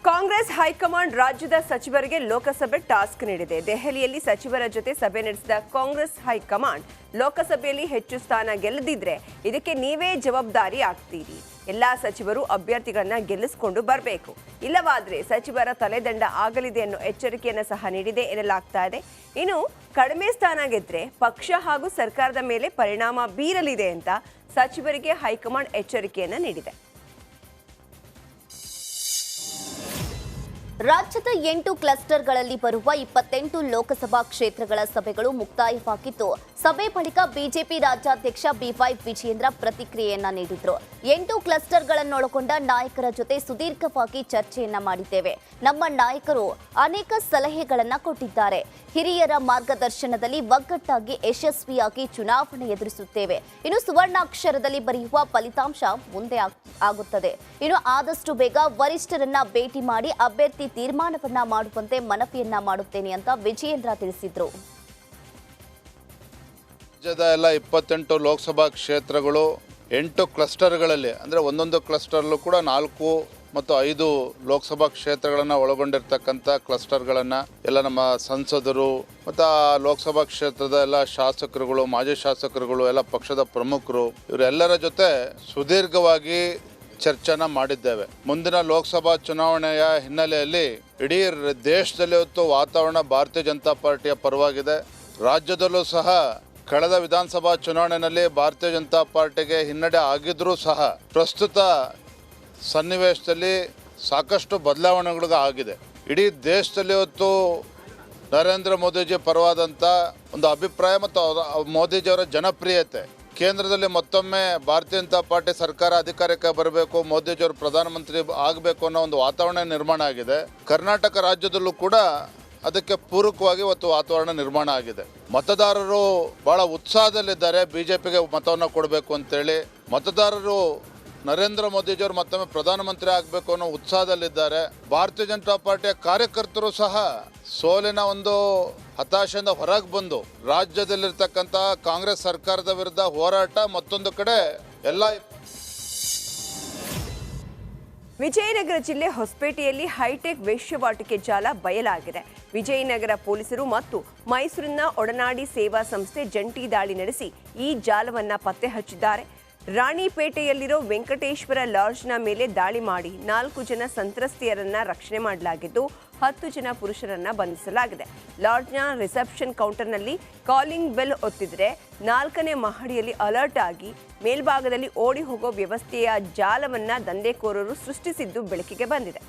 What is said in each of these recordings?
Congress high command ರಾಜ್ಯದ ಸಚಿವರಿಗೆ ಲೋಕಸಭೆ task ನೀಡಿದೆ. ದೆಹಲಿಯಲ್ಲಿ ಸಚಿವರ ಜೊತೆ ಸಭೆ ನಡೆಸಿದ ಕಾಂಗ್ರೆಸ್ ಹೈಕಮಾಂಡ್ ಲೋಕಸಭೆಯಲ್ಲಿ ಹೆಚ್ಚು ಸ್ಥಾನ ಗೆಲ್ಲದಿದ್ರೆ ಇದಕ್ಕೆ ನೀವೇ ಜವಾಬ್ದಾರಿ ಆಗ್ತೀರಿ. ಎಲ್ಲಾ ಸಚಿವರು ಅಭ್ಯರ್ಥಿಗಳನ್ನ ಗೆಲ್ಲಿಸಿಕೊಂಡು ಬರಬೇಕು, ಇಲ್ಲವಾದ್ರೆ ಸಚಿವರ ತಲೆದಂಡ ಆಗಲಿದೆ ಅನ್ನೋ ಎಚ್ಚರಿಕೆಯನ್ನು ಸಹ ನೀಡಿದೆ ಎನ್ನಲಾಗ್ತಾ ಇದೆ. ಇನ್ನು ಕಡಿಮೆ ಸ್ಥಾನ ಗೆದ್ರೆ ಪಕ್ಷ ಹಾಗೂ ಸರ್ಕಾರದ ಮೇಲೆ ಪರಿಣಾಮ ಬೀರಲಿದೆ ಅಂತ ಸಚಿವರಿಗೆ ಹೈಕಮಾಂಡ್ ಎಚ್ಚರಿಕೆಯನ್ನು ನೀಡಿದೆ. ರಾಜ್ಯದ 8 ಕ್ಲಸ್ಟರ್ಗಳಲ್ಲಿ ಬರುವ 28 ಲೋಕಸಭಾ ಕ್ಷೇತ್ರಗಳ ಸಭೆಗಳು ಮುಕ್ತಾಯವಾಗಿದ್ದು, ಸಭೆ ಬಳಿಕ ಬಿಜೆಪಿ ರಾಜ್ಯಾಧ್ಯಕ್ಷ ಬಿವೈ ವಿಜಯೇಂದ್ರ ಪ್ರತಿಕ್ರಿಯೆಯನ್ನ ನೀಡಿದ್ರು. 8 ಕ್ಲಸ್ಟರ್ಗಳನ್ನೊಳಗೊಂಡ ನಾಯಕರ ಜೊತೆ ಸುದೀರ್ಘವಾಗಿ ಚರ್ಚೆಯನ್ನ ಮಾಡಿದ್ದೇವೆ. ನಮ್ಮ ನಾಯಕರು ಅನೇಕ ಸಲಹೆಗಳನ್ನ ಕೊಟ್ಟಿದ್ದಾರೆ. ಹಿರಿಯರ ಮಾರ್ಗದರ್ಶನದಲ್ಲಿ ಒಗ್ಗಟ್ಟಾಗಿ ಯಶಸ್ವಿಯಾಗಿ ಚುನಾವಣೆ ಎದುರಿಸುತ್ತೇವೆ. ಇನ್ನು ಸುವರ್ಣಾಕ್ಷರದಲ್ಲಿ ಬರೆಯುವ ಫಲಿತಾಂಶ ಮುಂದೆ ಆಗುತ್ತದೆ. ಇನ್ನು ಆದಷ್ಟು ಬೇಗ ವರಿಷ್ಠರನ್ನ ಭೇಟಿ ಮಾಡಿ ಅಭ್ಯರ್ಥಿ ತೀರ್ಮಾನವನ್ನ ಮಾಡುವಂತೆ ಮನವಿಯನ್ನ ಮಾಡುತ್ತೇನೆ ಅಂತ ವಿಜಯೇಂದ್ರ ತಿಳಿಸಿದ್ರು. ರಾಜ್ಯದ ಎಲ್ಲ 28 ಲೋಕಸಭಾ ಕ್ಷೇತ್ರಗಳು 8 ಕ್ಲಸ್ಟರ್ಗಳಲ್ಲಿ ಅಂದರೆ ಒಂದೊಂದು ಕ್ಲಸ್ಟರ್ಲು ಕೂಡ 4 ಮತ್ತು 5 ಲೋಕಸಭಾ ಕ್ಷೇತ್ರಗಳನ್ನು ಒಳಗೊಂಡಿರ್ತಕ್ಕಂಥ ಕ್ಲಸ್ಟರ್ಗಳನ್ನು ಎಲ್ಲ ನಮ್ಮ ಸಂಸದರು ಮತ್ತು ಆ ಲೋಕಸಭಾ ಕ್ಷೇತ್ರದ ಎಲ್ಲ ಶಾಸಕರುಗಳು, ಮಾಜಿ ಶಾಸಕರುಗಳು, ಎಲ್ಲ ಪಕ್ಷದ ಪ್ರಮುಖರು ಇವರೆಲ್ಲರ ಜೊತೆ ಸುದೀರ್ಘವಾಗಿ ಚರ್ಚೆನ ಮಾಡಿದ್ದೇವೆ. ಮುಂದಿನ ಲೋಕಸಭಾ ಚುನಾವಣೆಯ ಹಿನ್ನೆಲೆಯಲ್ಲಿ ಇಡೀ ದೇಶದಲ್ಲಿ ಇವತ್ತು ವಾತಾವರಣ ಭಾರತೀಯ ಜನತಾ ಪಾರ್ಟಿಯ ಪರವಾಗಿದೆ. ರಾಜ್ಯದಲ್ಲೂ ಸಹ ಕಳೆದ ವಿಧಾನಸಭಾ ಚುನಾವಣೆಯಲ್ಲಿ ಭಾರತೀಯ ಜನತಾ ಪಾರ್ಟಿಗೆ ಹಿನ್ನಡೆ ಆಗಿದ್ರೂ ಸಹ ಪ್ರಸ್ತುತ ಸನ್ನಿವೇಶದಲ್ಲಿ ಸಾಕಷ್ಟು ಬದಲಾವಣೆಗಳು ಆಗಿದೆ. ಇಡೀ ದೇಶದಲ್ಲಿ ಇವತ್ತು ನರೇಂದ್ರ ಮೋದಿಜಿ ಪರವಾದಂಥ ಒಂದು ಅಭಿಪ್ರಾಯ ಮತ್ತು ಮೋದಿಜಿಯವರ ಜನಪ್ರಿಯತೆ, ಕೇಂದ್ರದಲ್ಲಿ ಮತ್ತೊಮ್ಮೆ ಭಾರತೀಯ ಜನತಾ ಪಾರ್ಟಿ ಸರ್ಕಾರ ಅಧಿಕಾರಕ್ಕೆ ಬರಬೇಕು, ಮೋದಿಜಿಯವರು ಪ್ರಧಾನಮಂತ್ರಿ ಆಗಬೇಕು ಅನ್ನೋ ಒಂದು ವಾತಾವರಣ ನಿರ್ಮಾಣ ಆಗಿದೆ. ಕರ್ನಾಟಕ ರಾಜ್ಯದಲ್ಲೂ ಕೂಡ ಅದಕ್ಕೆ ಪೂರಕವಾಗಿ ಇವತ್ತು ವಾತಾವರಣ ನಿರ್ಮಾಣ ಆಗಿದೆ. ಮತದಾರರು ಬಹಳ ಉತ್ಸಾಹದಲ್ಲಿದ್ದಾರೆ ಬಿಜೆಪಿಗೆ ಮತವನ್ನು ಕೊಡಬೇಕು ಅಂತೇಳಿ. ಮತದಾರರು ನರೇಂದ್ರ ಮೋದಿಜಿಯವರು ಮತ್ತೊಮ್ಮೆ ಪ್ರಧಾನಮಂತ್ರಿ ಆಗಬೇಕು ಅನ್ನೋ ಉತ್ಸಾಹದಲ್ಲಿದ್ದಾರೆ. ಭಾರತೀಯ ಜನತಾ ಪಾರ್ಟಿಯ ಕಾರ್ಯಕರ್ತರು ಸಹ ಸೋಲಿನ ಒಂದು ಹತಾಶೆಯಿಂದ ಹೊರಗೆ ಬಂದು ರಾಜ್ಯದಲ್ಲಿರ್ತಕ್ಕಂಥ ಕಾಂಗ್ರೆಸ್ ಸರ್ಕಾರದ ವಿರುದ್ಧ ಹೋರಾಟ, ಮತ್ತೊಂದು ಕಡೆ ಎಲ್ಲ ವಿಜಯನಗರ ಜಿಲ್ಲೆ ಹೊಸಪೇಟೆಯಲ್ಲಿ ಹೈಟೆಕ್ ವೇಶ್ಯವಾಟಿಕೆ ಜಾಲ ಬಯಲಾಗಿದೆ. ವಿಜಯನಗರ ಪೊಲೀಸರು ಮತ್ತು ಮೈಸೂರಿನ ಒಡನಾಡಿ ಸೇವಾ ಸಂಸ್ಥೆ ಜಂಟಿ ದಾಳಿ ನಡೆಸಿ ಈ ಜಾಲವನ್ನು ಪತ್ತೆ ಹಚ್ಚಿದ್ದಾರೆ. ರಾಣಿಪೇಟೆಯಲ್ಲಿರೋ ವೆಂಕಟೇಶ್ವರ ಲಾಡ್ಜ್ನ ಮೇಲೆ ದಾಳಿ ಮಾಡಿ 4 ಜನ ಸಂತ್ರಸ್ತೆಯರನ್ನ ರಕ್ಷಣೆ ಮಾಡಲಾಗಿದ್ದು 10 ಜನ ಪುರುಷರನ್ನ ಬಂಧಿಸಲಾಗಿದೆ. ಲಾಡ್ಜ್ನ ರಿಸೆಪ್ಷನ್ ಕೌಂಟರ್ನಲ್ಲಿ ಕಾಲಿಂಗ್ ಬೆಲ್ ಒತ್ತಿದ್ರೆ 4ನೇ ಮಹಡಿಯಲ್ಲಿ ಅಲರ್ಟ್ ಆಗಿ ಮೇಲ್ಭಾಗದಲ್ಲಿ ಓಡಿ ಹೋಗೋ ವ್ಯವಸ್ಥೆಯ ಜಾಲವನ್ನ ದಂಧೆಕೋರರು ಸೃಷ್ಟಿಸಿದ್ದು ಬೆಳಕಿಗೆ ಬಂದಿದೆ.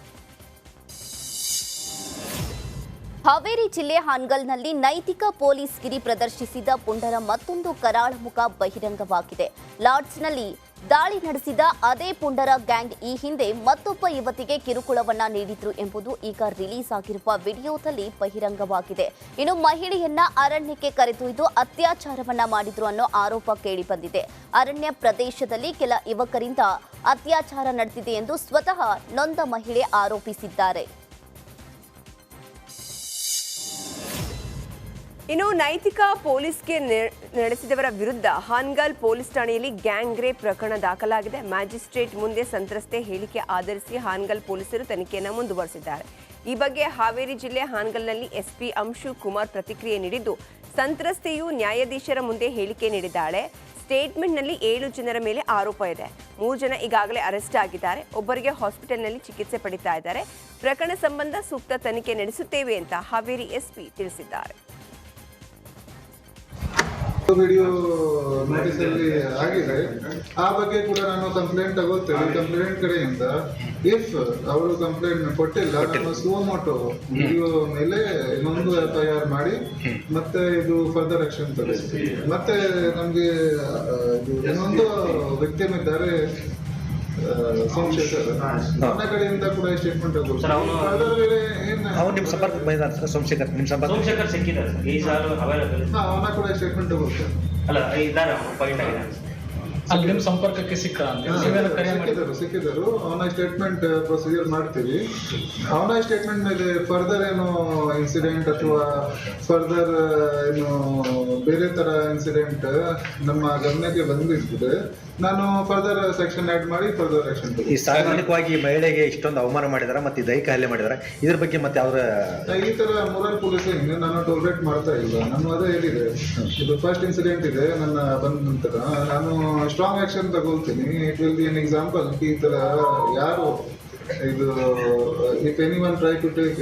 ಹಾವೇರಿ ಜಿಲ್ಲೆ ಹಾನಗಲ್ನಲ್ಲಿ ನೈತಿಕ ಪೊಲೀಸ್ ಗಿರಿ ಪ್ರದರ್ಶಿಸಿದ ಪುಂಡರ ಮತ್ತೊಂದು ಕರಾಳ ಮುಖ ಬಹಿರಂಗವಾಗಿದೆ. ಲಾಡ್ಜ್ನಲ್ಲಿ ದಾಳಿ ನಡೆಸಿದ ಅದೇ ಪುಂಡರ ಗ್ಯಾಂಗ್ ಈ ಹಿಂದೆ ಮತ್ತೊಬ್ಬ ಯುವತಿಗೆ ಕಿರುಕುಳವನ್ನ ನೀಡಿದ್ರು ಎಂಬುದು ಈಗ ರಿಲೀಸ್ ಆಗಿರುವ ವಿಡಿಯೋದಲ್ಲಿ ಬಹಿರಂಗವಾಗಿದೆ. ಇನ್ನು ಮಹಿಳೆಯನ್ನ ಅರಣ್ಯಕ್ಕೆ ಕರೆದೊಯ್ದು ಅತ್ಯಾಚಾರವನ್ನ ಮಾಡಿದ್ರು ಅನ್ನೋ ಆರೋಪ ಕೇಳಿಬಂದಿದೆ. ಅರಣ್ಯ ಪ್ರದೇಶದಲ್ಲಿ ಕೆಲ ಯುವಕರಿಂದ ಅತ್ಯಾಚಾರ ನಡೆದಿದೆ ಎಂದು ಸ್ವತಃ ನೊಂದ ಮಹಿಳೆ ಆರೋಪಿಸಿದ್ದಾರೆ. ಇನ್ನು ನೈತಿಕ ಪೊಲೀಸ್ಗೆ ನಡೆಸಿದವರ ವಿರುದ್ಧ ಹಾನಗಲ್ ಪೊಲೀಸ್ ಠಾಣೆಯಲ್ಲಿ ಗ್ಯಾಂಗ್ ರೇಪ್ ಪ್ರಕರಣ ದಾಖಲಾಗಿದೆ. ಮ್ಯಾಜಿಸ್ಟ್ರೇಟ್ ಮುಂದೆ ಸಂತ್ರಸ್ತೆ ಹೇಳಿಕೆ ಆಧರಿಸಿ ಹಾನಗಲ್ ಪೊಲೀಸರು ತನಿಖೆಯನ್ನು ಮುಂದುವರೆಸಿದ್ದಾರೆ. ಈ ಬಗ್ಗೆ ಹಾವೇರಿ ಜಿಲ್ಲೆ ಹಾನಗಲ್ನಲ್ಲಿ ಎಸ್ಪಿ ಅಂಶು ಕುಮಾರ್ ಪ್ರತಿಕ್ರಿಯೆ ನೀಡಿದ್ದು, ಸಂತ್ರಸ್ತೆಯು ನ್ಯಾಯಾಧೀಶರ ಮುಂದೆ ಹೇಳಿಕೆ ನೀಡಿದ್ದಾಳೆ. ಸ್ಟೇಟ್ಮೆಂಟ್ನಲ್ಲಿ 7 ಜನರ ಮೇಲೆ ಆರೋಪ ಇದೆ. 3 ಜನ ಈಗಾಗಲೇ ಅರೆಸ್ಟ್ ಆಗಿದ್ದಾರೆ. ಒಬ್ಬರಿಗೆ ಹಾಸ್ಪಿಟಲ್ನಲ್ಲಿ ಚಿಕಿತ್ಸೆ ಪಡಿತಾ ಇದ್ದಾರೆ. ಪ್ರಕರಣ ಸಂಬಂಧ ಸೂಕ್ತ ತನಿಖೆ ನಡೆಸುತ್ತೇವೆ ಅಂತ ಹಾವೇರಿ ಎಸ್ಪಿ ತಿಳಿಸಿದ್ದಾರೆ. ವಿಡಿಯೋ ನೋಟಿಸ್ ಅಲ್ಲಿ ಆಗಿದೆ. ಆ ಬಗ್ಗೆ ಕೂಡ ನಾನು ಕಂಪ್ಲೇಂಟ್ ತಗೊಳ್ತೇವೆ. ಕಂಪ್ಲೇಂಟ್ ಕಡೆಯಿಂದ ಇಫ್ ಅವರು ಕಂಪ್ಲೇಂಟ್ ಕೊಟ್ಟಿಲ್ಲ, ನಾನು ಸುಮೋಟೋ ವಿಡಿಯೋ ಮೇಲೆ ಇನ್ನೊಂದು FIR ಮಾಡಿ ಮತ್ತೆ ಇದು ಫರ್ದರ್ ಆಕ್ಷನ್ ತಗೊಳ್ತೀವಿ. ಮತ್ತೆ ನಮ್ಗೆ ಇನ್ನೊಂದು ವಿಕ್ಟಿಮ್ ಇದ್ದಾರೆ ಸೋಮಶೇಖರ್, ನನ್ನ ಕಡೆಯಿಂದ ಕೂಡ ಸ್ಟೇಟ್ಮೆಂಟ್ ತಗೊಳ್ತೀವಿ. ಅವನ ಕೂಡ ಸ್ಟೇಟ್ಮೆಂಟ್ ತಗೊಳ್ತೇವೆ. ಅಲ್ಲಿ ನಿಮ್ಮ ಸಂಪರ್ಕಕ್ಕೆ ಸಿಕ್ಕ ಅಂತ ನೀವೇನು ಕರೆ ಮಾಡಿ ಸಿಕ್ಕಿದರು. ಅವನ ಸ್ಟೇಟ್ಮೆಂಟ್ ಪ್ರೊಸೀಜರ್ ಮಾಡ್ತೀವಿ. ಅವನ ಸ್ಟೇಟ್ಮೆಂಟ್ ಮೇಲೆ ಫರ್ದರ್ ಏನು ಇನ್ಸಿಡೆಂಟ್ ಅಥವಾ ಫರ್ದರ್ ಏನು ಬೇರೆ ತರ ಇನ್ಸಿಡೆಂಟ್ ನಮ್ಮ ಗಮನಕ್ಕೆ ಬಂದಿರ್ತದೆ, ನಾನು ಫರ್ದರ್ ಸೆಕ್ಷನ್ ಆಡ್ ಮಾಡಿ ಫರ್ದರ್ ಆಕ್ಷನ್. ಈ ಸಾರ್ವಜನಿಕವಾಗಿ ಮಹಿಳೆಗೆ ಇಷ್ಟೊಂದು ಅವಮಾನ ಮಾಡಿದಾರ ಮತ್ತೆ ದೈಹಿಕ ಹಲ್ಲೆ ಮಾಡಿದಾರ, ಇದ್ರ ಬಗ್ಗೆ ಮತ್ತೆ ಅವರ ಈ ತರ ಮೊರಲ್ ಪೊಲೀಸಿಂಗ್ ನಾನು ಟೋಲರೇಟ್ ಮಾಡ್ತಾ ಇಲ್ಲ. ನಾನು ಅದೇ ಹೇಳಿದೆ, ಇದು ಫಸ್ಟ್ ಇನ್ಸಿಡೆಂಟ್ ಇದೆ ನನ್ನ ಬಂದ ನಂತರ ನಾನು ಸ್ಟ್ರಾಂಗ್ ಆಕ್ಷನ್ ತಗೊಳ್ತೀನಿ. It will be an example. ಈ ತರ ಯಾರು ಇದು if anyone try to take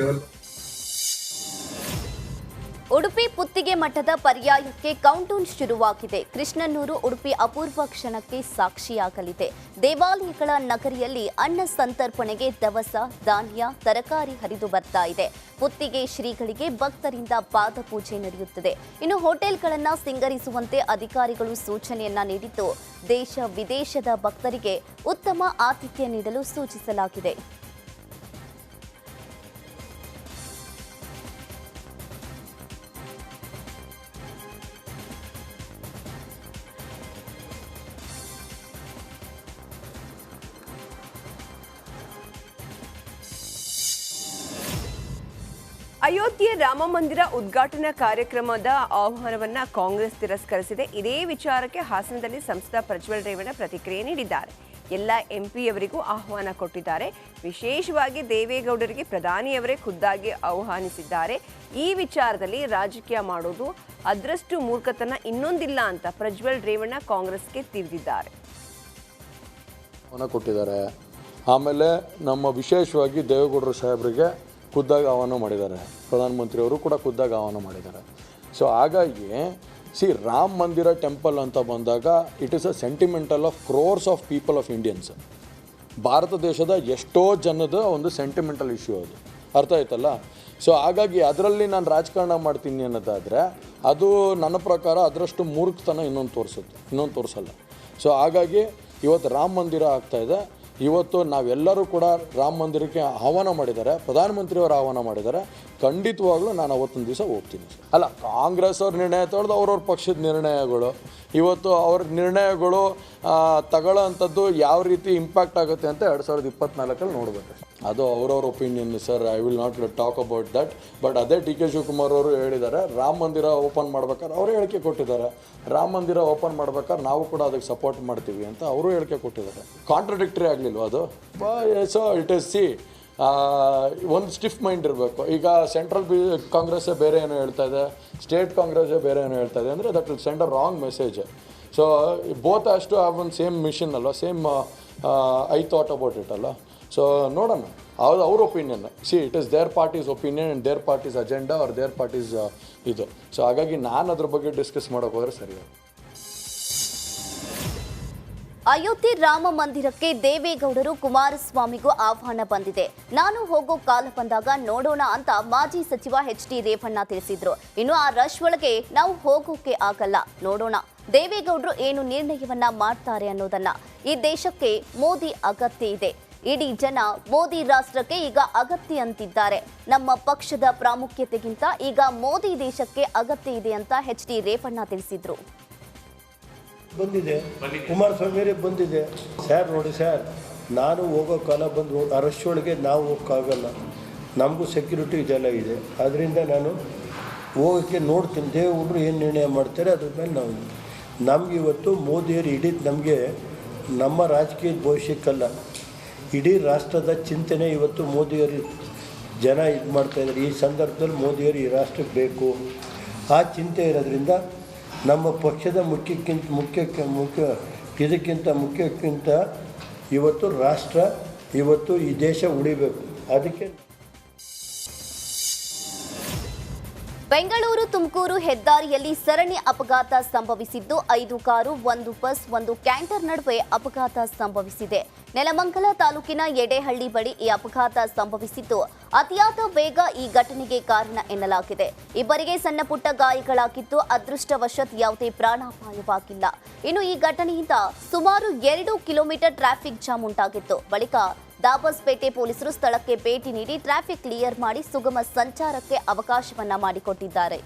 Udupi Puttige ಮಠದ ಪರ್ಯಾಯಕ್ಕೆ ಕೌಂಟೌನ್ ಶುರುವಾಗಿದೆ. ಕೃಷ್ಣನ್ನೂರು ಉಡುಪಿ ಅಪೂರ್ವ ಕ್ಷಣಕ್ಕೆ ಸಾಕ್ಷಿಯಾಗಲಿದೆ. ದೇವಾಲಯಗಳ ನಗರಿಯಲ್ಲಿ ಅನ್ನ ಸಂತರ್ಪಣೆಗೆ ದವಸ, ಧಾನ್ಯ, ತರಕಾರಿ ಹರಿದು ಬರ್ತಾ ಇದೆ. ಪುತ್ತಿಗೆ ಶ್ರೀಗಳಿಗೆ ಭಕ್ತರಿಂದ ಪಾದಪೂಜೆ ನಡೆಯುತ್ತದೆ. ಇನ್ನು ಹೋಟೆಲ್ಗಳನ್ನು ಸಿಂಗರಿಸುವಂತೆ ಅಧಿಕಾರಿಗಳು ಸೂಚನೆಯನ್ನ ನೀಡಿದ್ದು, ದೇಶ ವಿದೇಶದ ಭಕ್ತರಿಗೆ ಉತ್ತಮ ಆತಿಥ್ಯ ನೀಡಲು ಸೂಚಿಸಲಾಗಿದೆ. ಅಯೋಧ್ಯೆ ರಾಮ ಮಂದಿರ ಉದ್ಘಾಟನಾ ಕಾರ್ಯಕ್ರಮದ ಆಹ್ವಾನವನ್ನ ಕಾಂಗ್ರೆಸ್ ತಿರಸ್ಕರಿಸಿದೆ. ಇದೇ ವಿಚಾರಕ್ಕೆ ಹಾಸನದಲ್ಲಿ ಸಂಸದ ಪ್ರಜ್ವಲ್ ರೇವಣ್ಣ ಪ್ರತಿಕ್ರಿಯೆ ನೀಡಿದ್ದಾರೆ. ಎಲ್ಲ ಎಂಪಿಯವರಿಗೂ ಆಹ್ವಾನ ಕೊಟ್ಟಿದ್ದಾರೆ. ವಿಶೇಷವಾಗಿ ದೇವೇಗೌಡರಿಗೆ ಪ್ರಧಾನಿಯವರೇ ಖುದ್ದಾಗಿ ಆಹ್ವಾನಿಸಿದ್ದಾರೆ. ಈ ವಿಚಾರದಲ್ಲಿ ರಾಜಕೀಯ ಮಾಡೋದು ಅದರಷ್ಟು ಮೂರ್ಖತನ ಇನ್ನೊಂದಿಲ್ಲ ಅಂತ ಪ್ರಜ್ವಲ್ ರೇವಣ್ಣ ಕಾಂಗ್ರೆಸ್ಗೆ ತಿರುಗಿದ್ದಾರೆ. ಕೊಟ್ಟಿದ್ದಾರೆ. ಆಮೇಲೆ ನಮ್ಮ ವಿಶೇಷವಾಗಿ ದೇವೇಗೌಡರು ಸಾಹೇಬರಿಗೆ ಖುದ್ದಾಗಿ ಆಹ್ವಾನ ಮಾಡಿದ್ದಾರೆ. ಪ್ರಧಾನಮಂತ್ರಿಯವರು ಕೂಡ ಖುದ್ದಾಗಿ ಆಹ್ವಾನ ಮಾಡಿದ್ದಾರೆ. ಸೊ ಹಾಗಾಗಿ ರಾಮ ಮಂದಿರ ಟೆಂಪಲ್ ಅಂತ ಬಂದಾಗ it is a sentimental of crores of people of Indians. Bharat ದೇಶದ ಎಷ್ಟೋ ಜನದ ಒಂದು ಸೆಂಟಿಮೆಂಟಲ್ ಇಶ್ಯೂ ಅದು, ಅರ್ಥ ಆಯ್ತಲ್ಲ. ಸೊ ಹಾಗಾಗಿ ಅದರಲ್ಲಿ ನಾನು ರಾಜಕಾರಣ ಮಾಡ್ತೀನಿ ಅನ್ನೋದಾದರೆ ಅದು ನನ್ನ ಪ್ರಕಾರ ಅದರಷ್ಟು ಮೂರ್ಖತನ ಇನ್ನೊಂದು ತೋರಿಸಲ್ಲ. ಸೊ ಹಾಗಾಗಿ ಇವತ್ತು ರಾಮ ಮಂದಿರ ಆಗ್ತಾಯಿದೆ. ಇವತ್ತು ನಾವೆಲ್ಲರೂ ಕೂಡ ರಾಮ ಮಂದಿರಕ್ಕೆ ಆಹ್ವಾನ ಮಾಡಿದ್ದಾರೆ, ಪ್ರಧಾನಮಂತ್ರಿಯವರು ಆಹ್ವಾನ ಮಾಡಿದ್ದಾರೆ. ಖಂಡಿತವಾಗ್ಲೂ ನಾನು ಅವತ್ತಿನ ದಿವಸ ಹೋಗ್ತೀನಿ. ಅಲ್ಲ, ಕಾಂಗ್ರೆಸ್ ಅವ್ರ ನಿರ್ಣಯ ತೊಳೆದು ಅವ್ರವ್ರ ಪಕ್ಷದ ನಿರ್ಣಯಗಳು, ಇವತ್ತು ಅವ್ರ ನಿರ್ಣಯಗಳು ತಗೊಳ್ಳೋ ಅಂಥದ್ದು ಯಾವ ರೀತಿ ಇಂಪ್ಯಾಕ್ಟ್ ಆಗುತ್ತೆ ಅಂತ 2024 ನೋಡಬೇಕು. ಅದು ಅವ್ರವ್ರ opinion sir. I will not talk about that. But ಅದೇ ಡಿ ಕೆ ಶಿವಕುಮಾರ್ ಅವರು ಹೇಳಿದ್ದಾರೆ, ರಾಮ ಮಂದಿರ ಓಪನ್ ಮಾಡ್ಬೇಕಾದ್ರೆ ಅವರೇ ಹೇಳಿಕೆ ಕೊಟ್ಟಿದ್ದಾರೆ. ರಾಮ ಮಂದಿರ ಓಪನ್ ಮಾಡ್ಬೇಕಾದ್ರೆ ನಾವು ಕೂಡ ಅದಕ್ಕೆ ಸಪೋರ್ಟ್ ಮಾಡ್ತೀವಿ ಅಂತ ಅವರು ಹೇಳಿಕೆ ಕೊಟ್ಟಿದ್ದಾರೆ. ಕಾಂಟ್ರಡಿಕ್ಟರಿ ಆಗಲಿಲ್ವ ಅದು? ಸೊ ಇಟ್ ಇಸ್ ಒಂದು ಸ್ಟಿಫ್ ಮೈಂಡ್ ಇರಬೇಕು. ಈಗ ಸೆಂಟ್ರಲ್ ಕಾಂಗ್ರೆಸ್ಸೇ ಬೇರೆ ಏನೋ ಹೇಳ್ತಾ ಇದೆ, ಸ್ಟೇಟ್ ಕಾಂಗ್ರೆಸ್ಸೇ ಬೇರೆ ಏನೋ ಹೇಳ್ತಾ ಇದೆ ಅಂದರೆ that will send a wrong message. So both has to have ಒಂದು ಸೇಮ್ ಮಿಷನ್ ಅಲ್ವ, same I thought about it ಅಲ್ಲ. ಸೊ ನೋಡೋಣ, ಅವ್ರ opinion. It is their parties opinion and their parties agenda are their parties ಇದು. So ಹಾಗಾಗಿ ನಾನು ಅದ್ರ ಬಗ್ಗೆ ಡಿಸ್ಕಸ್ ಮಾಡೋಕೆ ಹೋದರೆ ಸರಿ. ಅಯೋಧ್ಯೆ ರಾಮ ಮಂದಿರಕ್ಕೆ ದೇವೇಗೌಡರು ಕುಮಾರಸ್ವಾಮಿಗೂ ಆಹ್ವಾನ ಬಂದಿದೆ. ನಾನು ಹೋಗೋ ಕಾಲ ಬಂದಾಗ ನೋಡೋಣ ಅಂತ ಮಾಜಿ ಸಚಿವ ಎಚ್ ಡಿ ರೇವಣ್ಣ ತಿಳಿಸಿದ್ರು. ಇನ್ನು ಆ ರಶ್ ಒಳಗೆ ನಾವು ಹೋಗೋಕೆ ಆಗಲ್ಲ, ನೋಡೋಣ ದೇವೇಗೌಡರು ಏನು ನಿರ್ಣಯವನ್ನ ಮಾಡ್ತಾರೆ ಅನ್ನೋದನ್ನ. ಈ ದೇಶಕ್ಕೆ ಮೋದಿ ಅಗತ್ಯ ಇದೆ. ಇಡೀ ಜನ ಮೋದಿ ರಾಷ್ಟ್ರಕ್ಕೆ ಈಗ ಅಗತ್ಯ ಅಂತಿದ್ದಾರೆ. ನಮ್ಮ ಪಕ್ಷದ ಪ್ರಾಮುಖ್ಯತೆಗಿಂತ ಈಗ ಮೋದಿ ದೇಶಕ್ಕೆ ಅಗತ್ಯ ಇದೆ ಅಂತ ಎಚ್ ಡಿ ರೇವಣ್ಣ ತಿಳಿಸಿದ್ರು. ಬಂದಿದೆ, ಕುಮಾರಸ್ವಾಮಿಯವರೇ ಬಂದಿದೆ. ಸರ್ ನೋಡಿ ಸರ್, ನಾನು ಹೋಗೋ ಕಾಲ ಬಂದು ಆ ರಶ್ ಒಳಗೆ ನಾವು ಹೋಗೋಕ್ಕಾಗಲ್ಲ, ನಮಗೂ ಸೆಕ್ಯೂರಿಟಿ ಇದೆಲ್ಲ ಇದೆ. ಅದರಿಂದ ನಾನು ಹೋಗೋಕ್ಕೆ ನೋಡ್ತೀನಿ, ದೇವೇಗೌಡರು ಏನು ನಿರ್ಣಯ ಮಾಡ್ತಾರೆ ಅದ್ರ ಮೇಲೆ ನಮ್ಗೆ ಇವತ್ತು ಮೋದಿಯವರು ಇಡೀ ನಮಗೆ ನಮ್ಮ ರಾಜಕೀಯದ ಭವಿಷ್ಯಕ್ಕಲ್ಲ, ಇಡೀ ರಾಷ್ಟ್ರದ ಚಿಂತನೆ ಇವತ್ತು ಮೋದಿಯವರು ಜನ ಇದು ಮಾಡ್ತಾಯಿದ್ದಾರೆ. ಈ ಸಂದರ್ಭದಲ್ಲಿ ಮೋದಿಯವರು ಈ ರಾಷ್ಟ್ರಕ್ಕೆ ಬೇಕು ಆ ಚಿಂತೆ ಇರೋದ್ರಿಂದ ನಮ್ಮ ಪಕ್ಷದ ಮುಖ್ಯಕ್ಕಿಂತ ಇವತ್ತು ರಾಷ್ಟ್ರ, ಇವತ್ತು ಈ ದೇಶ ಉಳಿಬೇಕು. ಅದಕ್ಕೆ ಬೆಂಗಳೂರು ತುಮಕೂರು ಹೆದ್ದಾರಿಯಲ್ಲಿ ಸರಣಿ ಅಪಘಾತ ಸಂಭವಿಸಿದ್ದು 5 ಕಾರು, 1 ಬಸ್, 1 ಕ್ಯಾಂಟರ್ ನಡುವೆ ಅಪಘಾತ ಸಂಭವಿಸಿದೆ. ನೆಲಮಂಗಲ ತಾಲೂಕಿನ ಎಡೆಹಳ್ಳಿ ಬಳಿ ಈ ಅಪಘಾತ ಸಂಭವಿಸಿದ್ದು ಅತಿಯಾದ ವೇಗ ಈ ಘಟನೆಗೆ ಕಾರಣ ಎನ್ನಲಾಗಿದೆ. ಇಬ್ಬರಿಗೆ ಸಣ್ಣ ಪುಟ್ಟ ಗಾಯಗಳಾಗಿದ್ದು ಅದೃಷ್ಟವಶಾತ್ ಯಾವುದೇ ಪ್ರಾಣಾಪಾಯವಾಗಿಲ್ಲ. ಇನ್ನು ಈ ಘಟನೆಯಿಂದ ಸುಮಾರು 2 ಕಿಲೋಮೀಟರ್ ಟ್ರಾಫಿಕ್ ಜಾಮ್ ಉಂಟಾಗಿತ್ತು. ಬಳಿಕ ದಾಬಸ್ಪೇಟೆ ಪೊಲೀಸರು ಸ್ಥಳಕ್ಕೆ ಭೇಟಿ ನೀಡಿ ಟ್ರಾಫಿಕ್ ಕ್ಲಿಯರ್ ಮಾಡಿ ಸುಗಮ ಸಂಚಾರಕ್ಕೆ ಅವಕಾಶವನ್ನ ಮಾಡಿಕೊಟ್ಟಿದ್ದಾರೆ.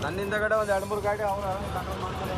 ನನ್ನಿಂದ ಕಡೆ ಒಂದು 2-3 ಗಾಡಿ ಅವನು ಮಾಡ್ತಾರೆ.